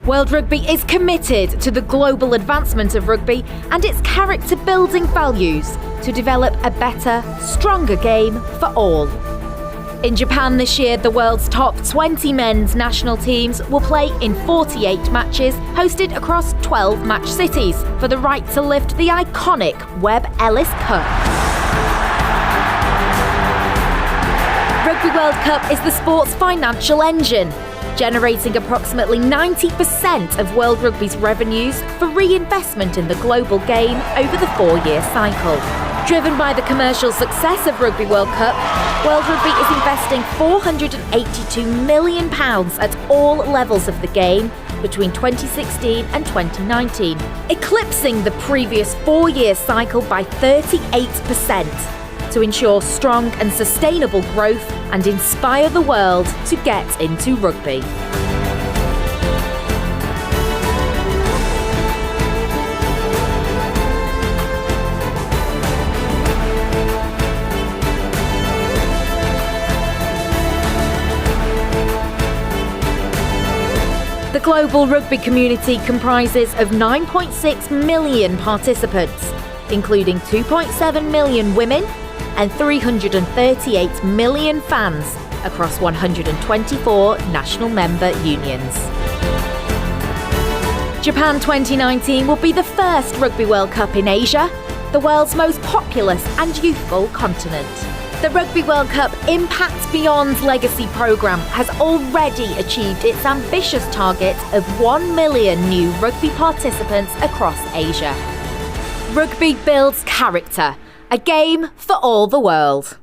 World Rugby is committed to the global advancement of rugby and its character-building values to develop a better, stronger game for all. In Japan this year, the world's top 20 men's national teams will play in 48 matches, hosted across 12 match cities, for the right to lift the iconic Webb Ellis Cup. Rugby World Cup is the sport's financial engine, generating approximately 90% of World Rugby's revenues for reinvestment in the global game over the 4-year cycle. Driven by the commercial success of Rugby World Cup, World Rugby is investing £482 million at all levels of the game between 2016 and 2019, eclipsing the previous 4-year cycle by 38%, to ensure strong and sustainable growth and inspire the world to get into rugby. The global rugby community comprises of 9.6 million participants, including 2.7 million women and 338 million fans across 124 national member unions. Japan 2019 will be the first Rugby World Cup in Asia, the world's most populous and youthful continent. The Rugby World Cup Impact Beyond Legacy programme has already achieved its ambitious target of 1 million new rugby participants across Asia. Rugby builds character, a game for all the world.